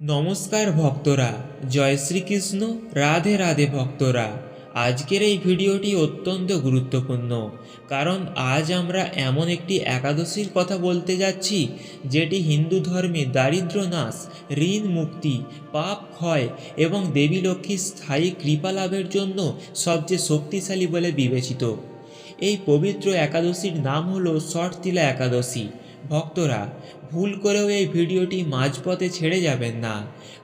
নমস্কার ভক্তরা, জয় শ্রীকৃষ্ণ। রাধে রাধে ভক্তরা। আজকের এই ভিডিওটি অত্যন্ত গুরুত্বপূর্ণ, কারণ আজ আমরা এমন একটি একাদশীর কথা বলতে যাচ্ছি যেটি হিন্দু ধর্মে দারিদ্র নাশ, ঋণ মুক্তি, পাপ ক্ষয় এবং দেবী লক্ষ্মীর স্থায়ী কৃপা লাভের জন্য সবচেয়ে শক্তিশালী বলে বিবেচিত। এই পবিত্র একাদশীর নাম হলো ষটতিলা একাদশী। ভক্তরা, ভুল করেও এই ভিডিওটি মাঝপথে ছেড়ে যাবেন না,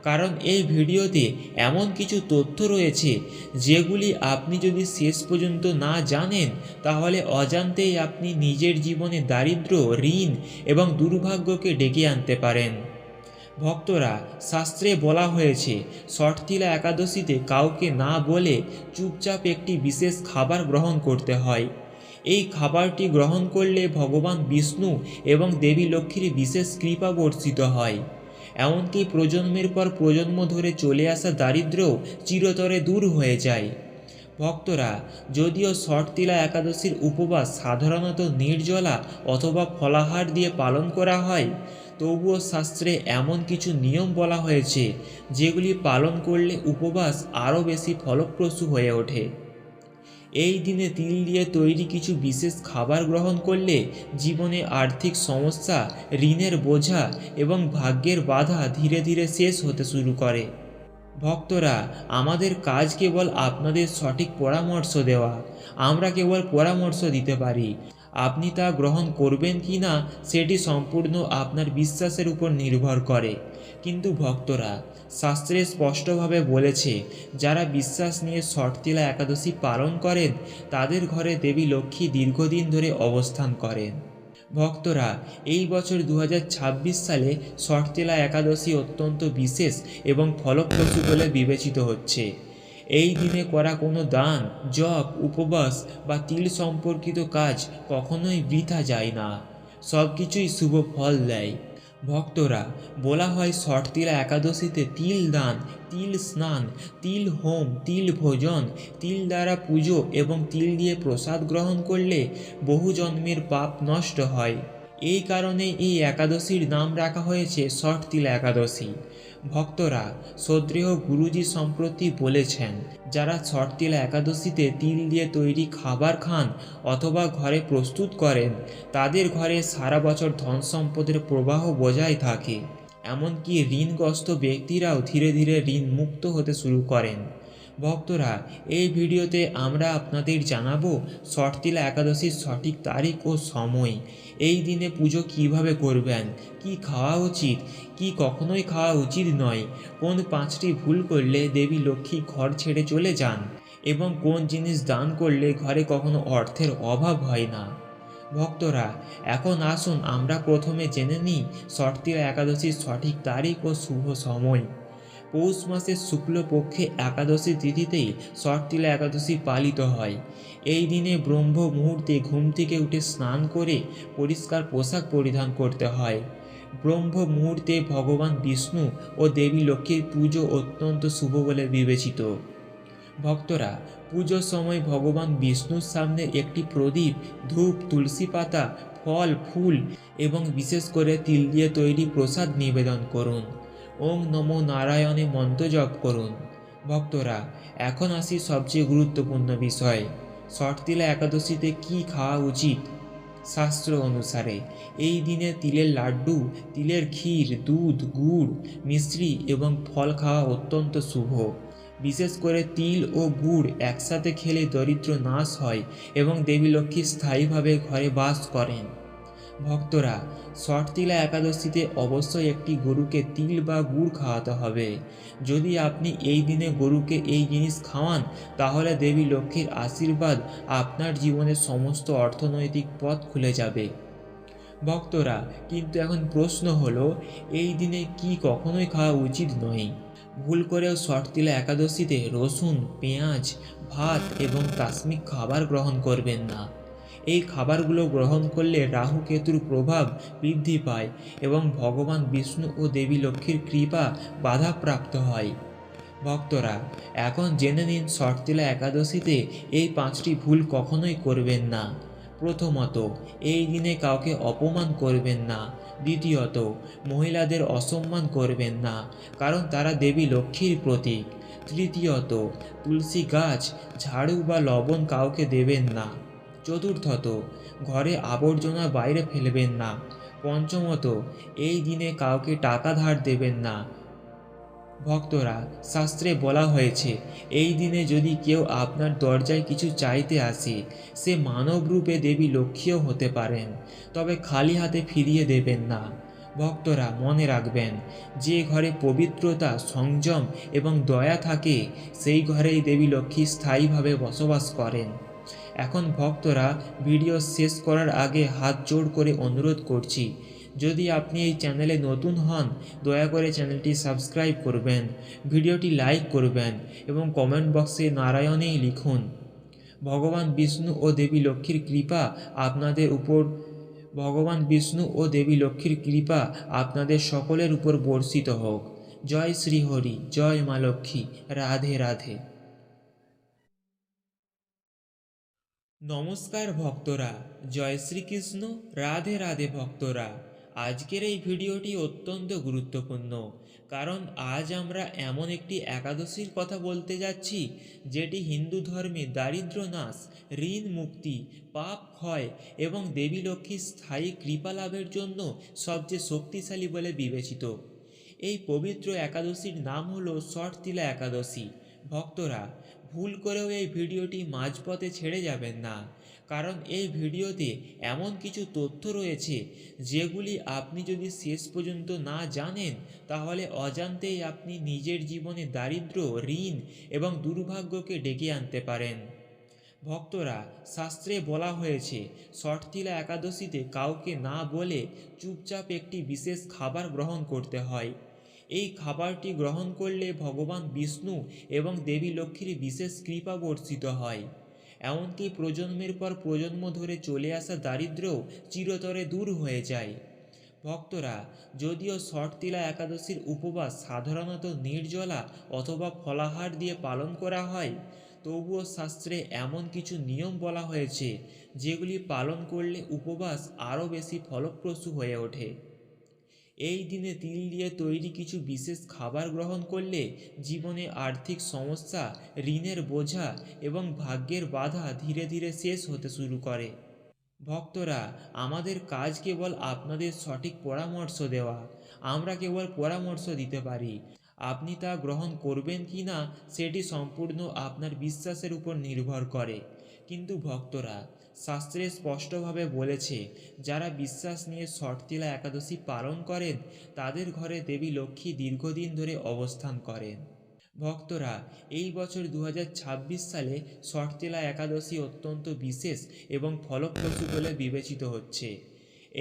কারণ এই ভিডিওতে এমন কিছু তথ্য রয়েছে যেগুলি আপনি যদি শেষ পর্যন্ত না জানেন তাহলে অজান্তেই আপনি নিজের জীবনে দারিদ্র, ঋণ এবং দুর্ভাগ্যকে ডেকে আনতে পারেন। ভক্তরা, শাস্ত্রে বলা হয়েছে ষটতিলা একাদশীতে কাউকে না বলে চুপচাপ একটি বিশেষ খাবার গ্রহণ করতে হয়। এই খাবারটি গ্রহণ করলে ভগবান বিষ্ণু এবং দেবী লক্ষ্মীর বিশেষ কৃপা বর্ষিত হয়। এমনকি প্রজন্মের পর প্রজন্ম ধরে চলে আসা দারিদ্র্যও চিরতরে দূর হয়ে যায়। ভক্তরা, যদিও ষটতিলা একাদশীর উপবাস সাধারণত নির্জলা অথবা ফলাহার দিয়ে পালন করা হয়, তবুও শাস্ত্রে এমন কিছু নিয়ম বলা হয়েছে যেগুলি পালন করলে উপবাস আরও বেশি ফলপ্রসূ হয়ে ওঠে। এই দিনে তিল দিয়ে তৈরি কিছু বিশেষ খাবার গ্রহণ করলে জীবনে আর্থিক সমস্যা, ঋণের বোঝা এবং ভাগ্যের বাধা ধীরে ধীরে শেষ হতে শুরু করে। ভক্তরা, আমাদের কাজ কেবল আপনাদের সঠিক পরামর্শ দেওয়া। আমরা কেবল পরামর্শ দিতে পারি, আপনি তা গ্রহণ করবেন কি না সেটি সম্পূর্ণ আপনার বিশ্বাসের উপর নির্ভর করে। কিন্তু ভক্তরা, শাস্ত্রে স্পষ্টভাবে বলেছে যারা বিশ্বাস নিয়ে ষটতিলা একাদশী পালন করেন তাদের ঘরে দেবী লক্ষ্মী দীর্ঘদিন ধরে অবস্থান করেন। ভক্তরা, এই বছর 2026 সালে ষটতিলা একাদশী অত্যন্ত বিশেষ এবং ফলপ্রসূ বলে বিবেচিত হচ্ছে। এই দিনে করা কোনো দান, জপ, উপবাস বা তিল সম্পর্কিত কাজ কখনোই বৃথা যায় না, সব কিছুই শুভ ফল দেয়। ভক্তরা, বলা হয় ষটতিলা একাদশীতে তিল দান, তিল স্নান, তিল হোম, তিল ভোজন, তিল দ্বারা পুজো এবং তিল দিয়ে প্রসাদ গ্রহণ করলে বহু জন্মের পাপ নষ্ট হয়। এই কারণে এই একাদশীর নাম রাখা হয়েছে ষটতিলা একাদশী। ভক্তরা, শ্রদ্ধেয় গুরুজি সম্প্রতি বলেছেন যারা ষটতিলা একাদশীতে তিল দিয়ে তৈরি খাবার খান অথবা ঘরে প্রস্তুত করেন তাদের ঘরে সারা বছর ধন সম্পদের প্রবাহ বজায় থাকে। এমনকি ঋণগ্রস্ত ব্যক্তিরাও ধীরে ধীরে ঋণ মুক্ত হতে শুরু করেন। ভক্তরা, এই ভিডিওতে আমরা আপনাদের জানাবো ষটতিলা একাদশীর সঠিক তারিখ ও সময়, এই দিনে পুজো কিভাবে করবেন, কি খাওয়া উচিত, কি কখনোই খাওয়া উচিত নয়, কোন 5টি ভুল করলে দেবী লক্ষ্মী ঘর ছেড়ে চলে যান এবং কোন জিনিস দান করলে ঘরে কখনো অর্থের অভাব হয় না। ভক্তরা, এখন আসুন আমরা প্রথমে জেনে নিই ষটতিলা একাদশীর সঠিক তারিখ ও শুভ সময়। পৌষ মাসের শুক্লপক্ষে একাদশী তিথিতেই ষটতিলা একাদশী পালিত হয়। এই দিনে ব্রহ্ম মুহূর্তে ঘুম থেকে উঠে স্নান করে পরিষ্কার পোশাক পরিধান করতে হয়। ব্রহ্ম মুহূর্তে ভগবান বিষ্ণু ও দেবী লক্ষ্মীর পুজো অত্যন্ত শুভ বলে বিবেচিত। ভক্তরা, পুজোর সময় ভগবান বিষ্ণুর সামনে একটি প্রদীপ, ধূপ, তুলসী পাতা, ফল, ফুল এবং বিশেষ করে তিল দিয়ে তৈরি প্রসাদ নিবেদন করুন। ওম নমো নারায়ণে মন্ত্র জপ করুন। ভক্তরা, এখন আসি সবচেয়ে গুরুত্বপূর্ণ বিষয়, ষটতিলা একাদশীতে কি খাওয়া উচিত। শাস্ত্র অনুসারে এই দিনে তিলের লাড্ডু, তিলের ক্ষীর, দুধ, গুড়, মিশ্রি এবং ফল খাওয়া অত্যন্ত শুভ। বিশেষ করে তিল ও গুড় একসাথে খেলে দরিদ্র নাশ হয় এবং দেবী লক্ষ্মী স্থায়ীভাবে ঘরে বাস করেন। ভক্তরা, ষটতিলা একাদশীতে অবশ্যই একটি গরুকে তিল বা গুড় খাওয়াতে হবে। যদি আপনি এই দিনে গরুকে এই জিনিস খাওয়ান তাহলে দেবী লক্ষ্মীর আশীর্বাদ আপনার জীবনের সমস্ত অর্থনৈতিক পথ খুলে যাবে। ভক্তরা, কিন্তু এখন প্রশ্ন হলো এই দিনে কি কখনোই খাওয়া উচিত নয়। ভুল করেও ষটতিলা একাদশীতে রসুন, পেঁয়াজ, ভাত এবং তাৎসমিক খাবার গ্রহণ করবেন না। এই খাবারগুলো গ্রহণ করলে রাহু কেতুর প্রভাব বৃদ্ধি পায় এবং ভগবান বিষ্ণু ও দেবী লক্ষ্মীর কৃপা বাধাপ্রাপ্ত হয়। ভক্তরা, এখন জেনে নিন ষটতিলা একাদশীতে এই 5টি ভুল কখনোই করবেন না। প্রথমত, এই দিনে কাউকে অপমান করবেন না। দ্বিতীয়ত, মহিলাদের অসম্মান করবেন না, কারণ তারা দেবী লক্ষ্মীর প্রতীক। তৃতীয়ত, তুলসী গাছ, ঝাড়ু বা লবণ কাউকে দেবেন না। চতুর্থত, ঘরে আবর্জনা বাইরে ফেলবেন না। পঞ্চমত, এই দিনে কাউকে টাকা ধার দেবেন না। ভক্তরা, শাস্ত্রে বলা হয়েছে, এই দিনে যদি কেউ আপনার দরজায় কিছু চাইতে আসে, সে মানব রূপে দেবী লক্ষ্মীও হতে পারেন, তবে খালি হাতে ফিরিয়ে দেবেন না। ভক্তরা, মনে রাখবেন, যে ঘরে পবিত্রতা, সংযম এবং দয়া থাকে, সেই ঘরেই দেবী লক্ষ্মী স্থায়ীভাবে বসবাস করেন। এখন ভক্তরা, ভিডিও শেষ করার আগে হাত জোড় করে অনুরোধ করছি, যদি আপনি এই চ্যানেলে নতুন হন, দয়া করে চ্যানেলটি সাবস্ক্রাইব করবেন, ভিডিওটি লাইক করবেন এবং কমেন্ট বক্সে নারায়ণেই লিখুন। ভগবান বিষ্ণু ও দেবী লক্ষ্মীর কৃপা আপনাদের উপর ভগবান বিষ্ণু ও দেবী লক্ষ্মীর কৃপা আপনাদের সকলের উপর বর্ষিত হোক। জয় শ্রীহরি, জয় মা লক্ষ্মী, রাধে রাধে। নমস্কার ভক্তরা, জয় শ্রীকৃষ্ণ, রাধে রাধে ভক্তরা। আজকের এই ভিডিওটি অত্যন্ত গুরুত্বপূর্ণ, কারণ আজ আমরা এমন একটি একাদশীর কথা বলতে যাচ্ছি, যেটি হিন্দু ধর্মে দারিদ্র্য নাশ, ঋণ মুক্তি, পাপ ক্ষয় এবং দেবী লক্ষ্মীর স্থায়ী কৃপা লাভের জন্য সবচেয়ে শক্তিশালী বলে বিবেচিত। এই পবিত্র একাদশীর নাম হলো ষটতিলা একাদশী। ভক্তরা, ভুল করেও এই ভিডিওটি মাঝপথে ছেড়ে যাবেন না, কারণ এই ভিডিওতে এমন কিছু তথ্য রয়েছে যেগুলি আপনি যদি শেষ পর্যন্ত না জানেন, তাহলে অজান্তেই আপনি নিজের জীবনে দারিদ্র্য, ঋণ এবং দুর্ভাগ্যকে ডেকে আনতে পারেন। ভক্তরা, শাস্ত্রে বলা হয়েছে, ষটতিলা একাদশীতে কাউকে না বলে চুপচাপ একটি বিশেষ খাবার গ্রহণ করতে হয়। এই খাবারটি গ্রহণ করলে ভগবান বিষ্ণু এবং দেবী লক্ষ্মীর বিশেষ কৃপা বর্ষিত হয়। এমনকি প্রজন্মের পর প্রজন্ম ধরে চলে আসা দারিদ্র্যও চিরতরে দূর হয়ে যায়। ভক্তরা, যদিও ষটতিলা একাদশীর উপবাস সাধারণত নির্জলা অথবা ফলাহার দিয়ে পালন করা হয়, তবুও শাস্ত্রে এমন কিছু নিয়ম বলা হয়েছে যেগুলি পালন করলে উপবাস আরও বেশি ফলপ্রসূ হয়ে ওঠে। এই দিনে তিল দিয়ে তৈরি কিছু বিশেষ খাবার গ্রহণ করলে জীবনে আর্থিক সমস্যা, ঋণের বোঝা এবং ভাগ্যের বাধা ধীরে ধীরে শেষ হতে শুরু করে। ভক্তরা, আমাদের কাজ কেবল আপনাদের সঠিক পরামর্শ দেওয়া। আমরা কেবল পরামর্শ দিতে পারি, আপনি তা গ্রহণ করবেন কি না সেটি সম্পূর্ণ আপনার বিশ্বাসের উপর নির্ভর করে। কিন্তু ভক্তরা, শাস্ত্রে স্পষ্টভাবে বলেছে, যারা বিশ্বাস নিয়ে ষটতিলা একাদশী পালন করেন, তাদের ঘরে দেবী লক্ষ্মী দীর্ঘদিন ধরে অবস্থান করেন। ভক্তরা, এই বছর 2026 সালে ষটতিলা একাদশী অত্যন্ত বিশেষ এবং ফলপ্রসূ বলে বিবেচিত হচ্ছে।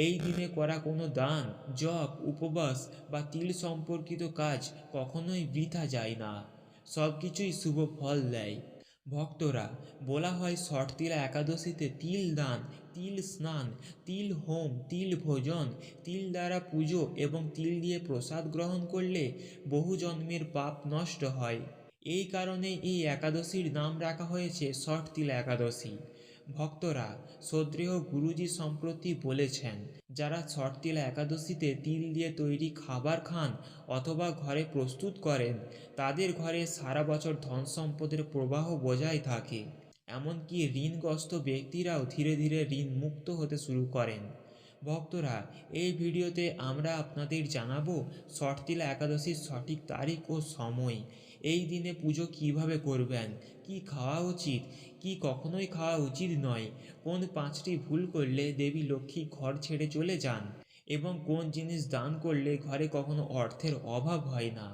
এই দিনে করা কোনো দান, জপ, উপবাস বা তিল সম্পর্কিত কাজ কখনোই বৃথা যায় না, সব কিছুই শুভ ফল দেয়। ভক্তরা, বলা হয় ষটতিলা একাদশীতে তিল দান, তিল স্নান, তিল হোম, তিল ভোজন, তিল দ্বারা পুজো এবং তিল দিয়ে প্রসাদ গ্রহণ করলে বহু জন্মের পাপ নষ্ট হয়। এই কারণে এই একাদশীর নাম রাখা হয়েছে ষটতিলা একাদশী। ভক্তরা, শ্রদ্ধেয় গুরুজি সম্প্রতি বলেছেন, যারা ষটতিলা একাদশীতে তিল দিয়ে তৈরি খাবার খান অথবা ঘরে প্রস্তুত করেন, তাদের ঘরে সারা বছর ধন সম্পদের প্রবাহ বজায় থাকে। এমনকি ঋণগ্রস্ত ব্যক্তিরাও ধীরে ধীরে ঋণ মুক্ত হতে শুরু করেন। ভক্তরা, এই ভিডিওতে আমরা আপনাদের জানাবো ষটতিলা একাদশীর সঠিক তারিখ ও সময়, এই দিনে পুজো কিভাবে করবেন, কি খাওয়া উচিত, কি কখনোই খাওয়া উচিত নয়, কোন 5টি ভুল করলে দেবী লক্ষ্মী ঘর ছেড়ে চলে যান এবং কোন জিনিস দান করলে ঘরে কখনো অর্থের অভাব হয় না।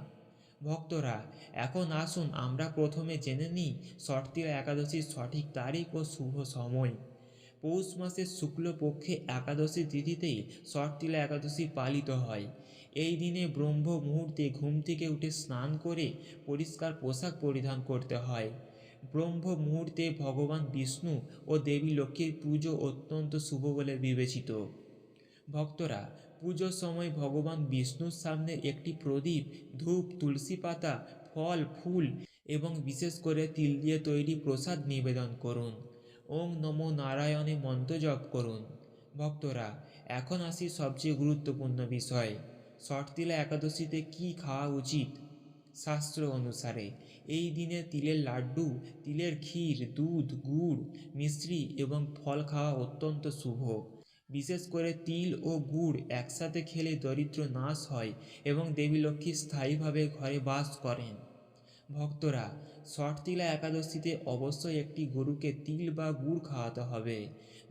ভক্তরা, এখন আসুন আমরা প্রথমে জেনে নিই ষটতিলা একাদশীর সঠিক তারিখ ও শুভ সময়। পৌষ মাসের শুক্লপক্ষে একাদশী তিথিতেই ষটতিলা একাদশী পালিত হয়। এই দিনে ব্রহ্ম মুহূর্তে ঘুম থেকে উঠে স্নান করে পরিষ্কার পোশাক পরিধান করতে হয়। ব্রহ্ম মুহূর্তে ভগবান বিষ্ণু ও দেবী লক্ষ্মীর পুজো অত্যন্ত শুভ বলে বিবেচিত। ভক্তরা, পুজোর সময় ভগবান বিষ্ণুর সামনে একটি প্রদীপ, ধূপ, তুলসী পাতা, ফল, ফুল এবং বিশেষ করে তিল দিয়ে তৈরি প্রসাদ নিবেদন করুন। ওং নমো নারায়ণে মন্ত্র জপ করুন। ভক্তরা, এখন আসি সবচেয়ে গুরুত্বপূর্ণ বিষয়, ষটতিলা একাদশীতে কি খাওয়া উচিত। শাস্ত্র অনুসারে এই দিনে তিলের লাড্ডু, তিলের ক্ষীর, দুধ, গুড়, মিশ্রি এবং ফল খাওয়া অত্যন্ত শুভ। বিশেষ করে তিল ও গুড় একসাথে খেলে দরিদ্র নাশ হয় এবং দেবী লক্ষ্মী স্থায়ীভাবে ঘরে বাস করেন। ভক্তরা, ষটতিলা একাদশীতে অবশ্যই একটি গরুকে তিল বা গুড় খাওয়াতে হবে।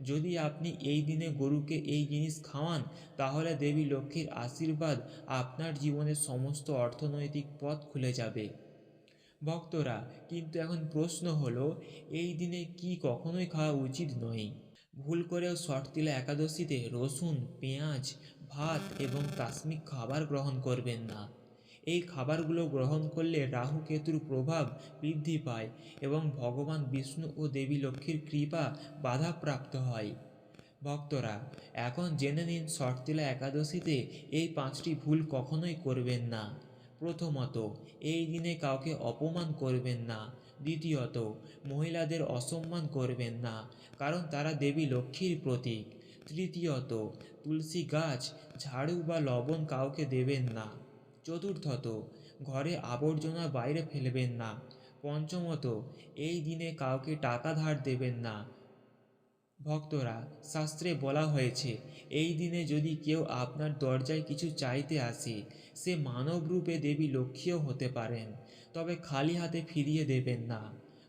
যদি আপনি এই দিনে গরুকে এই জিনিস খাওয়ান, তাহলে দেবী লক্ষ্মীর আশীর্বাদ আপনার জীবনের সমস্ত অর্থনৈতিক পথ খুলে যাবে। ভক্তরা, কিন্তু এখন প্রশ্ন হলো, এই দিনে কি কখনোই খাওয়া উচিত নয়। ভুল করেও ষটতিলা একাদশীতে রসুন, পেঁয়াজ, ভাত এবং তাসমিক খাবার গ্রহণ করবেন না। এই খাবারগুলো গ্রহণ করলে রাহু কেতুর প্রভাব বৃদ্ধি পায় এবং ভগবান বিষ্ণু ও দেবী লক্ষ্মীর কৃপা বাধাপ্রাপ্ত হয়। ভক্তরা, এখন জেনে নিন ষটতিলা একাদশীতে এই 5টি ভুল কখনোই করবেন না। প্রথমত, এই দিনে কাউকে অপমান করবেন না। দ্বিতীয়ত, মহিলাদের অসম্মান করবেন না, কারণ তারা দেবী লক্ষ্মীর প্রতীক। তৃতীয়ত, তুলসী গাছ, ঝাড়ু বা লবণ কাউকে দেবেন না। চতুর্থত, ঘরে আবর্জনা বাইরে ফেলবেন না। পঞ্চমত, এই দিনে কাউকে টাকা ধার দেবেন না। ভক্তরা, শাস্ত্রে বলা হয়েছে, এই দিনে যদি কেউ আপনার দরজায় কিছু চাইতে আসে, সে মানব রূপে দেবী লক্ষ্মীও হতে পারেন, তবে খালি হাতে ফিরিয়ে দেবেন না।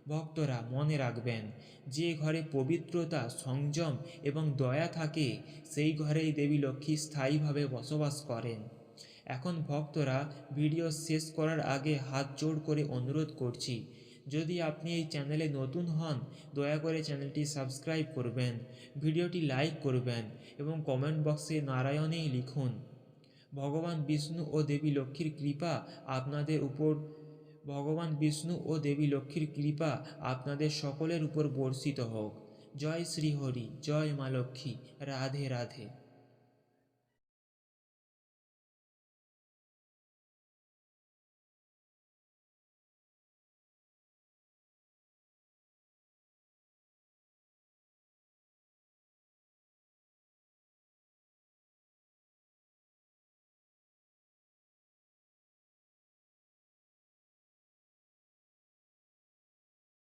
ভক্তরা, মনে রাখবেন, যে ঘরে পবিত্রতা, সংযম এবং দয়া থাকে, সেই ঘরেই দেবী লক্ষ্মী স্থায়ীভাবে বসবাস করেন। এখন ভক্তরা, ভিডিও শেষ করার আগে হাত জোড় করে অনুরোধ করছি, যদি আপনি এই চ্যানেলে নতুন হন, দয়া করে চ্যানেলটি সাবস্ক্রাইব করবেন, ভিডিওটি লাইক করবেন এবং কমেন্ট বক্সে নারায়ণেই লিখুন। ভগবান বিষ্ণু ও দেবী লক্ষ্মীর কৃপা আপনাদের উপর ভগবান বিষ্ণু ও দেবী লক্ষ্মীর কৃপা আপনাদের সকলের উপর বর্ষিত হোক। জয় শ্রী হরি, জয় মা লক্ষ্মী, রাধে রাধে।